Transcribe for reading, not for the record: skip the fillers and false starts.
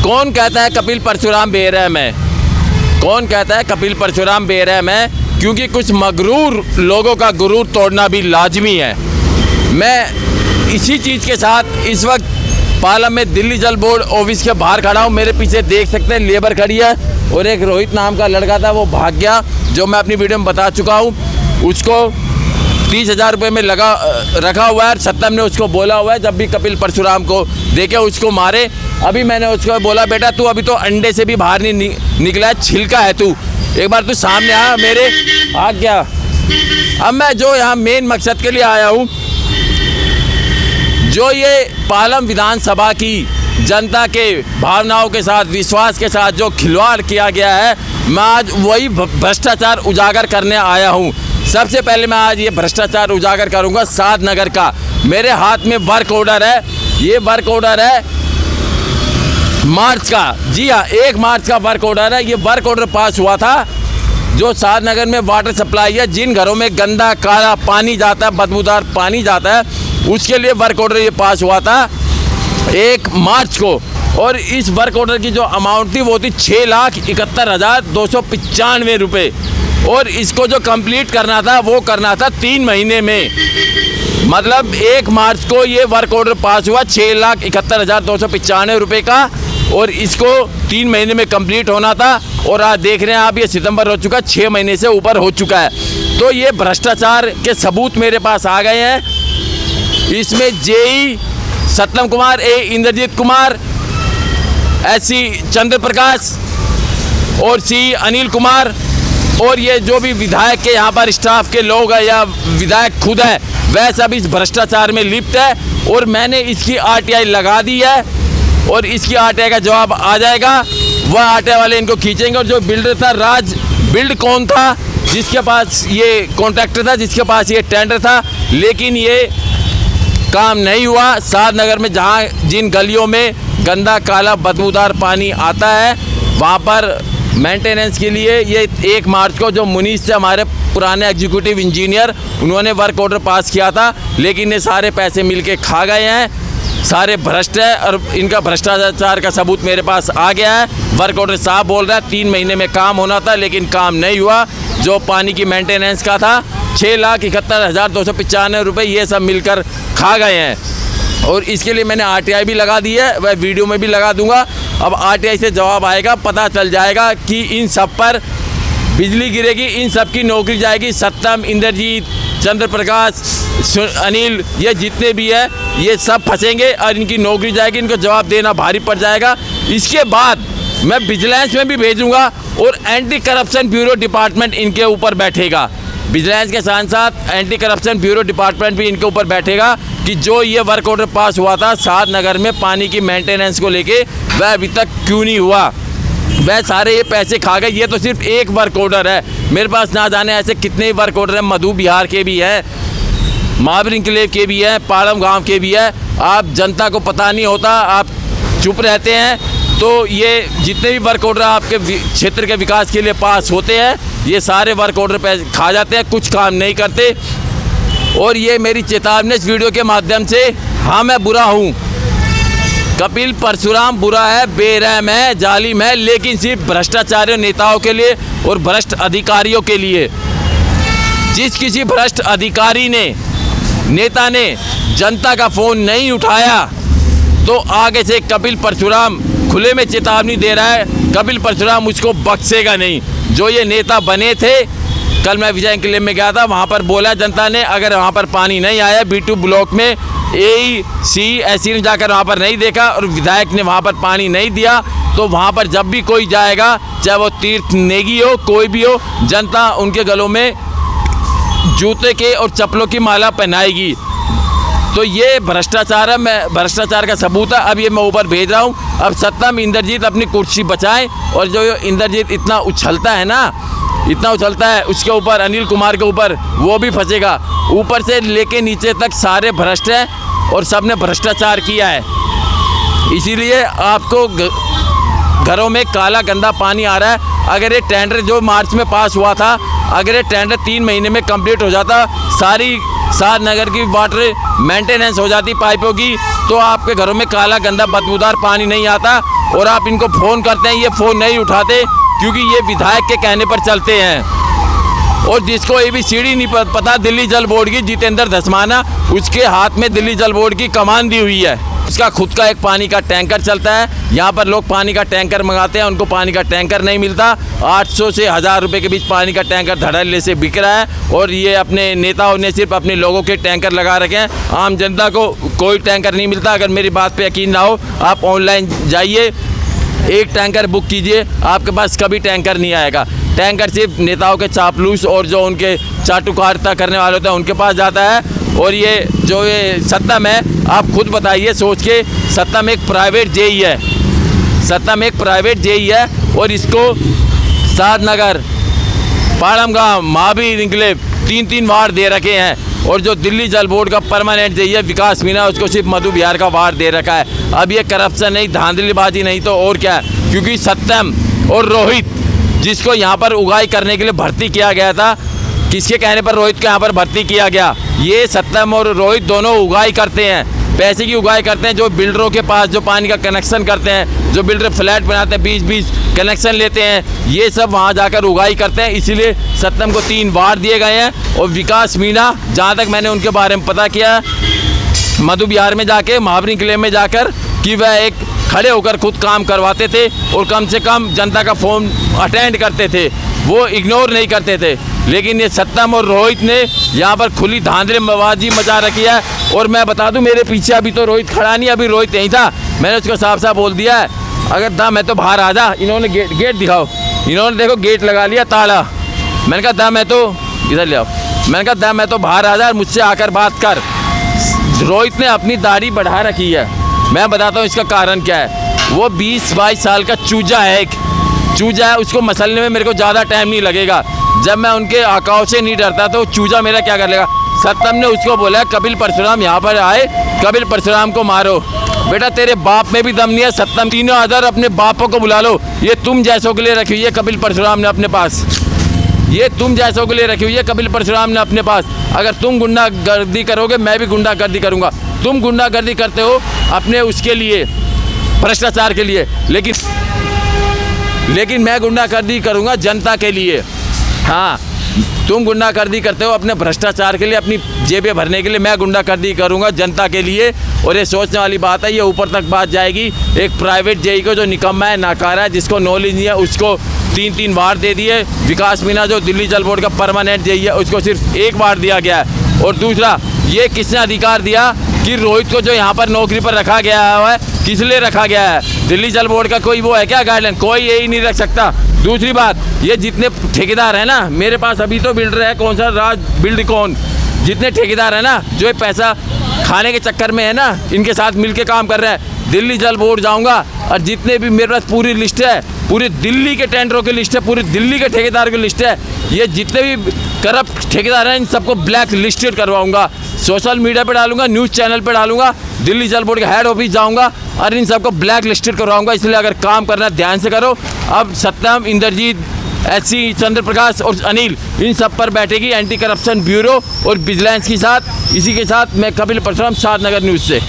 कौन कहता है कपिल परशुराम बेरहम है? कौन कहता है कपिल परशुराम बेरहम है? क्योंकि कुछ मगरूर लोगों का गुरूर तोड़ना भी लाजमी है। मैं इसी चीज़ के साथ इस वक्त पालम में दिल्ली जल बोर्ड ऑफिस के बाहर खड़ा हूँ। मेरे पीछे देख सकते हैं लेबर खड़ी है और एक रोहित नाम का लड़का था, वो भाग गया, जो मैं अपनी वीडियो में बता चुका हूँ। उसको 30,000 रुपये में रखा हुआ है। सत्तम ने उसको बोला हुआ है जब भी कपिल परशुराम को देखे उसको मारे। अभी मैंने उसको बोला, बेटा तू अभी तो अंडे से भी बाहर नहीं निकला है, छिलका है तू, एक बार तू सामने आ मेरे। आ गया। अब मैं जो यहाँ मेन मकसद के लिए आया हूँ, जो ये पालम विधानसभा की जनता के भावनाओं के साथ, विश्वास के साथ जो खिलवाड़ किया गया है, मैं आज वही भ्रष्टाचार उजागर करने आया हूँ। सबसे पहले मैं आज ये भ्रष्टाचार उजागर करूँगा शादनगर का। मेरे हाथ में वर्क ऑर्डर है, ये वर्क ऑर्डर है मार्च का। जी हाँ, 1 मार्च का वर्क ऑर्डर है। ये वर्क ऑर्डर पास हुआ था जो शादनगर में वाटर सप्लाई है, जिन घरों में गंदा काला पानी जाता है, बदबूदार पानी जाता है, उसके लिए वर्क ऑर्डर ये पास हुआ था 1 मार्च को। और इस वर्क ऑर्डर की जो अमाउंट थी वो थी 6,71,295 रुपये। और इसको जो कंप्लीट करना था वो करना था 3 महीने में। मतलब 1 मार्च को ये वर्क ऑर्डर पास हुआ 6,71,295 रुपये का, और इसको 3 महीने में कंप्लीट होना था। और आज देख रहे हैं आप, ये सितंबर हो चुका, 6 महीने से ऊपर हो चुका है। तो ये भ्रष्टाचार के सबूत मेरे पास आ गए हैं। इसमें जेई सत्तम कुमार, ए इंद्रजीत कुमार, एससी चंद्र प्रकाश और सी अनिल कुमार, और ये जो भी विधायक के यहाँ पर स्टाफ के लोग हैं या विधायक खुद है, वह सब इस भ्रष्टाचार में लिप्त है। और मैंने इसकी आरटीआई लगा दी है और इसकी आरटीआई का जवाब आ जाएगा, वह आरटीआई वाले इनको खींचेंगे। और जो बिल्डर था, राज बिल्ड कौन था, जिसके पास ये कॉन्ट्रैक्टर था, जिसके पास ये टेंडर था, लेकिन ये काम नहीं हुआ। शादनगर में जहाँ जिन गलियों में गंदा काला बदबूदार पानी आता है, वहाँ पर मेंटेनेंस के लिए ये 1 मार्च को जो मुनीस से हमारे पुराने एग्जीक्यूटिव इंजीनियर, उन्होंने वर्क ऑर्डर पास किया था, लेकिन ये सारे पैसे मिलके खा गए हैं, सारे भ्रष्ट है। और इनका भ्रष्टाचार का सबूत मेरे पास आ गया है। वर्क ऑर्डर साहब बोल रहा है 3 महीने में काम होना था, लेकिन काम नहीं हुआ। जो पानी की मेंटेनेंस का था 6,71,295 रुपये, ये सब मिलकर खा गए हैं। और इसके लिए मैंने आरटीआई भी लगा दी है, वह वीडियो में भी लगा दूंगा। अब आरटीआई से जवाब आएगा, पता चल जाएगा कि इन सब पर बिजली गिरेगी, इन सब की नौकरी जाएगी। सत्तम, इंद्रजीत, चंद्र प्रकाश, अनिल, ये जितने भी है ये सब फंसेंगे और इनकी नौकरी जाएगी, इनको जवाब देना भारी पड़ जाएगा। इसके बाद मैं विजिलेंस में भी भेजूँगा और एंटी करप्शन ब्यूरो डिपार्टमेंट इनके ऊपर बैठेगा। विजिलेंस के साथ साथ एंटी करप्शन ब्यूरो डिपार्टमेंट भी इनके ऊपर बैठेगा कि जो ये वर्क ऑर्डर पास हुआ था शादनगर में पानी की मेंटेनेंस को लेके, वह अभी तक क्यों नहीं हुआ, वह सारे ये पैसे खा गए। ये तो सिर्फ 1 वर्क ऑर्डर है, मेरे पास ना जाने ऐसे कितने ही वर्क ऑर्डर हैं। मधु बिहार के भी हैं, महावीर इंक्लेव के भी हैं, पालम गाँव के भी है। आप जनता को पता नहीं होता, आप चुप रहते हैं। तो ये जितने भी वर्क ऑर्डर आपके क्षेत्र के विकास के लिए पास होते हैं, ये सारे वर्क ऑर्डर पैसे खा जाते हैं, कुछ काम नहीं करते। और ये मेरी चेतावनी इस वीडियो के माध्यम से, हाँ मैं बुरा हूँ, कपिल परशुराम बुरा है, बेरहम है, जालिम है, लेकिन सिर्फ भ्रष्टाचारी नेताओं के लिए और भ्रष्ट अधिकारियों के लिए। जिस किसी भ्रष्ट अधिकारी ने, नेता ने जनता का फ़ोन नहीं उठाया, तो आगे से कपिल परशुराम खुले में चेतावनी दे रहा है, कपिल परशुराम उसको बख्शेगा नहीं। जो ये नेता बने थे, कल मैं विजय इंक्लेव में गया था, वहाँ पर बोला जनता ने, अगर वहाँ पर पानी नहीं आया B2 ब्लॉक में, AEC ने जाकर वहाँ पर नहीं देखा और विधायक ने वहाँ पर पानी नहीं दिया, तो वहाँ पर जब भी कोई जाएगा, चाहे वो तीर्थ नेगी हो, कोई भी हो, जनता उनके गलों में जूते के और चप्पलों की माला पहनाएगी। तो ये भ्रष्टाचार है, मैं भ्रष्टाचार का सबूत है। अब ये मैं ऊपर भेज रहा हूँ। अब सत्तम, इंद्रजीत अपनी कुर्सी बचाएं, और जो इंद्रजीत इतना उछलता है ना, इतना उछलता है, उसके ऊपर अनिल कुमार के ऊपर वो भी फंसेगा। ऊपर से लेके नीचे तक सारे भ्रष्ट हैं और सब ने भ्रष्टाचार किया है। इसीलिए आपको घरों में काला गंदा पानी आ रहा है। अगर ये टेंडर जो मार्च में पास हुआ था, अगर ये टेंडर 3 महीने में कंप्लीट हो जाता, सारी शादनगर की वाटर मेंटेनेंस हो जाती पाइपों की, तो आपके घरों में काला गंदा बदबूदार पानी नहीं आता। और आप इनको फ़ोन करते हैं, ये फ़ोन नहीं उठाते, क्योंकि ये विधायक के कहने पर चलते हैं। और जिसको ABCD नहीं पता दिल्ली जल बोर्ड की, जितेंद्र धस्माना, उसके हाथ में दिल्ली जल बोर्ड की कमान दी हुई है। उसका खुद का एक पानी का टैंकर चलता है। यहाँ पर लोग पानी का टैंकर मंगाते हैं, उनको पानी का टैंकर नहीं मिलता। 800 से 1000 रुपये के बीच पानी का टैंकर धड़ल्ले से बिक रहा है। और ये अपने नेताओं ने सिर्फ अपने लोगों के टैंकर लगा रखे हैं, आम जनता को कोई टैंकर नहीं मिलता। अगर मेरी बात पे यकीन ना हो, आप ऑनलाइन जाइए, एक टैंकर बुक कीजिए, आपके पास कभी टैंकर नहीं आएगा। टैंकर सिर्फ नेताओं के चापलूस और जो उनके चाटुकारिता करने वाले होते हैं उनके पास जाता है। और ये जो ये सत्तम है, आप खुद बताइए सोच के, सत्तम एक प्राइवेट जेई है, सत्तम एक प्राइवेट जेई है। और इसको शादनगर, पाड़मगांव, महावीर, इंकलेव 3-3 वार्ड दे रखे हैं। और जो दिल्ली जल बोर्ड का परमानेंट जेई है विकास मीना, उसको सिर्फ मधु बिहार का वार्ड दे रखा है। अब ये करप्शन नहीं, धांधलीबाजी नहीं तो और क्या है, क्योंकि सत्तम और रोहित, जिसको यहाँ पर उगाई करने के लिए भर्ती किया गया था, किसके कहने पर रोहित को यहाँ पर भर्ती किया गया? ये सत्तम और रोहित दोनों उगाई करते हैं, पैसे की उगाई करते हैं। जो बिल्डरों के पास जो पानी का कनेक्शन करते हैं, जो बिल्डर फ्लैट बनाते हैं, 20-20 कनेक्शन लेते हैं, ये सब वहाँ जाकर उगाई करते हैं। इसीलिए सत्तम को 3 वार्ड दिए गए हैं। और विकास मीना, जहाँ तक मैंने उनके बारे में पता किया, मधु बिहार में जाके, महावीर क्लेम में जाकर, कि वह एक खड़े होकर खुद काम करवाते थे और कम से कम जनता का फ़ोन अटेंड करते थे, वो इग्नोर नहीं करते थे। लेकिन ये सत्तम और रोहित ने यहाँ पर खुली धांधलीबाजी मचा रखी है। और मैं बता दूं, मेरे पीछे अभी तो रोहित खड़ा नहीं, अभी रोहित यहीं था, मैंने उसको साफ साफ बोल दिया है, अगर दम है तो बाहर आ जा। इन्होंने गेट दिखाओ, इन्होंने देखो गेट लगा लिया ताला। मैंने कहा दम है तो इधर ले आओ, मैंने कहा दम है तो बाहर आ जा, मुझसे आकर बात कर। रोहित ने अपनी दाढ़ी बढ़ा रखी है, मैं बताता हूँ इसका कारण क्या है। वो 20-22 साल का चूजा है, एक चूजा है, उसको मसलने में मेरे को ज़्यादा टाइम नहीं लगेगा। जब मैं उनके आकाओं से नहीं डरता तो चूजा मेरा क्या कर लेगा। सत्तम ने उसको बोला कपिल परशुराम यहाँ पर आए, कपिल परशुराम को मारो। बेटा तेरे बाप में भी दम नहीं है सत्तम, तीनों अदर अपने बापों को बुला लो। ये तुम जैसों के लिए रखी हुई है कपिल परशुराम ने अपने पास, ये तुम जैसों के लिए रखी हुई है कपिल परशुराम ने अपने पास। अगर तुम गुंडागर्दी करोगे मैं भी गुंडागर्दी करूँगा। तुम गुंडागर्दी करते हो अपने उसके लिए, भ्रष्टाचार के लिए, लेकिन मैं गुंडागर्दी करूँगा जनता के लिए। हाँ, तुम गुंडागर्दी करते हो अपने भ्रष्टाचार के लिए, अपनी जेबें भरने के लिए, मैं गुंडागर्दी करूँगा जनता के लिए। और ये सोचने वाली बात है, ये ऊपर तक बात जाएगी। एक प्राइवेट जेई को जो निकम्मा है, नाकारा है, जिसको नॉलेज नहीं है, उसको 3-3 वार्ड दे दिए। विकास मीना जो दिल्ली जल बोर्ड का परमानेंट जेई है, उसको सिर्फ 1 वार्ड दिया गया है। और दूसरा, ये किसने अधिकार दिया कि रोहित को जो यहाँ पर नौकरी पर रखा गया है, किस लिए रखा गया है? दिल्ली जल बोर्ड का कोई वो है क्या गाइडलाइन? कोई यही नहीं रख सकता। दूसरी बात, ये जितने ठेकेदार हैं ना, मेरे पास अभी तो बिल्डर है, कौन सा राज बिल्ड कौन, जितने ठेकेदार हैं ना, जो ये पैसा खाने के चक्कर में है ना, इनके साथ मिलके काम कर रहे हैं। दिल्ली जल बोर्ड जाऊंगा और जितने भी मेरे पास पूरी लिस्ट है, पूरी दिल्ली के टेंडरों की लिस्ट है, पूरी दिल्ली के ठेकेदार की लिस्ट है। ये जितने भी करप्ट ठेकेदार हैं इन सबको ब्लैक लिस्टेड करवाऊंगा, सोशल मीडिया पे डालूंगा, न्यूज़ चैनल पे डालूंगा, दिल्ली जल बोर्ड का हेड ऑफिस जाऊंगा और इन सबको ब्लैक लिस्टेड करवाऊंगा। इसलिए अगर काम करना ध्यान से करो। अब सत्तम, इंद्रजीत, SC चंद्र प्रकाश और अनिल, इन सब पर बैठेगी एंटी करप्शन ब्यूरो और विजिलेंस के साथ। इसी के साथ मैं कपिल परशुराम, शादनगर न्यूज़ से।